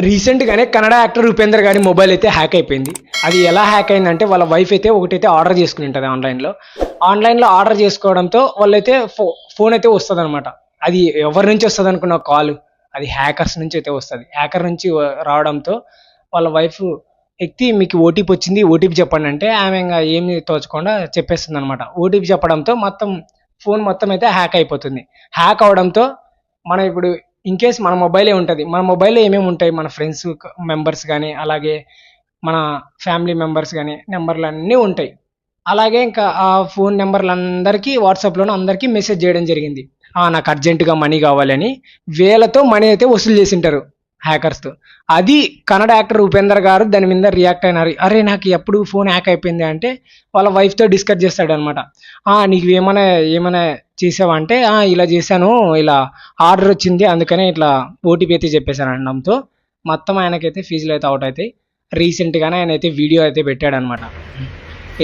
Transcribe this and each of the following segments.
రీసెంట్గానే కన్నడ యాక్టర్ ఉపేందర్ గారి మొబైల్ అయితే హ్యాక్ అయిపోయింది. అది ఎలా హ్యాక్ అయిందంటే వాళ్ళ వైఫ్ అయితే ఒకటైతే ఆర్డర్ చేసుకుని ఉంటుంది ఆన్లైన్లో ఆర్డర్ చేసుకోవడంతో వాళ్ళైతే ఫోన్ అయితే వస్తుంది అనమాట. అది ఎవరి నుంచి వస్తుంది అనుకున్న కాల్, అది హ్యాకర్స్ నుంచి అయితే వస్తుంది. హ్యాకర్ నుంచి రావడంతో వాళ్ళ వైఫ్ ఎక్కి మీకు ఓటీపీ వచ్చింది, ఓటీపీ చెప్పండి అంటే ఆమె ఇంకా ఏమి తోచకుండా చెప్పేస్తుంది అనమాట. ఓటీపీ చెప్పడంతో ఫోన్ మొత్తం అయితే హ్యాక్ అయిపోతుంది. హ్యాక్ అవడంతో మనం ఇప్పుడు ఇన్ కేస్ మన మొబైలే ఉంటుంది, మన మొబైల్లో ఏమేమి ఉంటాయి, మన ఫ్రెండ్స్ మెంబర్స్ కానీ అలాగే మన ఫ్యామిలీ మెంబర్స్ కానీ నెంబర్లు అన్నీ ఉంటాయి. అలాగే ఇంకా ఆ ఫోన్ నెంబర్లందరికీ వాట్సాప్లోనే అందరికీ మెసేజ్ చేయడం జరిగింది. నాకు అర్జెంటుగా మనీ కావాలని వేలతో మనీ అయితే వసూలు చేసింటారు హ్యాకర్స్తో. అది కన్నడ యాక్టర్ ఉపేందర్ గారు దాని మీద రియాక్ట్ అయినారు. అరే నాకు ఎప్పుడు ఫోన్ హ్యాక్ అయిపోయింది అంటే వాళ్ళ వైఫ్తో డిస్కస్ చేస్తాడు అనమాట. నీకు ఏమైనా చేసావా అంటే ఇలా చేశాను, ఇలా ఆర్డర్ వచ్చింది అందుకనే ఇట్లా ఓటీపీ అయితే చెప్పేశాను అనడంతో మొత్తం ఆయనకైతే ఫీజులు అయితే అవుట్ అవుతాయి. రీసెంట్గానే ఆయన అయితే వీడియో అయితే పెట్టాడు అనమాట.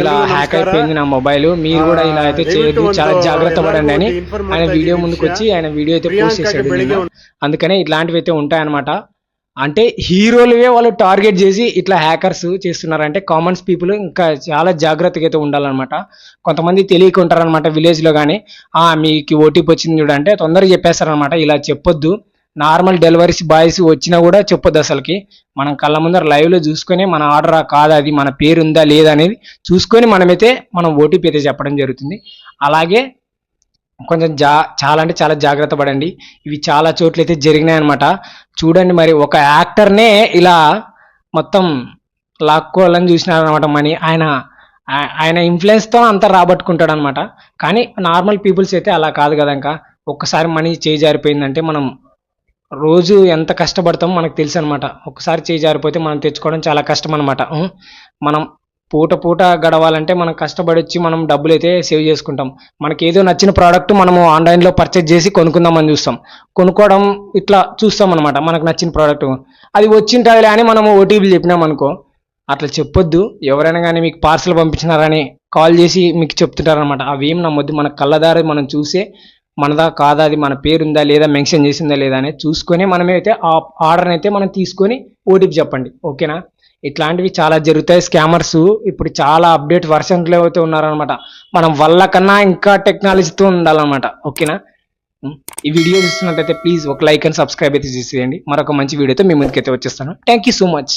ఇలా హ్యాక్ అయిపోయింది నా మొబైల్, మీరు కూడా ఇలా అయితే చేయొద్దు, చాలా జాగ్రత్త పడండి అని ఆయన వీడియో ముందుకు వచ్చి ఆయన వీడియో అయితే పోస్ట్ చేశాడు. అందుకనే ఇట్లాంటివి అయితే ఉంటాయన్నమాట. అంటే హీరోలువే వాళ్ళు టార్గెట్ చేసి ఇట్లా హ్యాకర్స్ చేస్తున్నారంటే కామన్స్ పీపుల్ ఇంకా చాలా జాగ్రత్తగా అయితే ఉండాలన్నమాట. కొంతమంది తెలియక ఉంటారనమాట విలేజ్లో కానీ, మీకు ఓటీపీ వచ్చింది చూడంటే తొందరగా చెప్పేస్తారనమాట. ఇలా చెప్పొద్దు, నార్మల్ డెలివరీస్ బాయ్స్ వచ్చినా కూడా చెప్పొద్దు అసలుకి. మనం కళ్ళ ముందర లైవ్లో చూసుకొని మన ఆర్డర్ కాదా, అది మన పేరు ఉందా లేదా అనేది చూసుకొని మనం ఓటీపీ అయితే చెప్పడం జరుగుతుంది. అలాగే కొంచెం చాలా అంటే చాలా జాగ్రత్త పడండి. ఇవి చాలా చోట్ల అయితే జరిగినాయన్నమాట. చూడండి, మరి ఒక యాక్టర్నే ఇలా మొత్తం లాక్కోవాలని చూసినారనమాట మనీ. ఆయన ఇన్ఫ్లుయెన్స్తో అంతా రాబట్టుకుంటాడు అనమాట. కానీ నార్మల్ పీపుల్స్ అయితే అలా కాదు కదా. ఇంకా ఒక్కసారి మనీ చేయి జారిపోయిందంటే మనం రోజు ఎంత కష్టపడతామో మనకు తెలుసు అనమాట. ఒక్కసారి చేయి జారిపోతే మనం తెచ్చుకోవడం చాలా కష్టం అనమాట. మనం పూట గడవాలంటే మనం కష్టపడి వచ్చి మనం డబ్బులు అయితే సేవ్ చేసుకుంటాం. మనకి ఏదో నచ్చిన ప్రోడక్ట్ మనము ఆన్లైన్లో పర్చేజ్ చేసి కొనుక్కుందామని చూస్తాం. కొనుక్కోవడం ఇట్లా చూస్తాం అనమాట. మనకు నచ్చిన ప్రోడక్ట్ అది వచ్చింటుందిలే అని మనము ఓటీపీలు చెప్పినాం అనుకో, అట్లా చెప్పొద్దు. ఎవరైనా కానీ మీకు పార్సల్ పంపించినారని కాల్ చేసి మీకు చెప్తుంటారనమాట. అవేం నమ్మొద్దు. మన కళ్ళదారి మనం చూసే మనదా కాదా, అది మన పేరు ఉందా లేదా, మెన్షన్ చేసిందా లేదా అనేది చూసుకొని మనమైతే ఆ ఆర్డర్ని అయితే మనం తీసుకొని ఓటీపీ చెప్పండి, ఓకేనా. ఇట్లాంటివి చాలా జరుగుతాయి. స్కామర్స్ ఇప్పుడు చాలా అప్డేట్ వర్షన్లో అయితే ఉన్నారనమాట. మనం వల్ల కన్నా ఇంకా టెక్నాలజీతో ఉండాలన్నమాట, ఓకేనా. ఈ వీడియో చూస్తున్నట్టయితే ప్లీజ్ ఒక లైక్ అండ్ సబ్స్క్రైబ్ అయితే చేసేయండి. మరొక మంచి వీడియోతో మీ ముందుకైతే వచ్చేస్తాను. Thank you so much.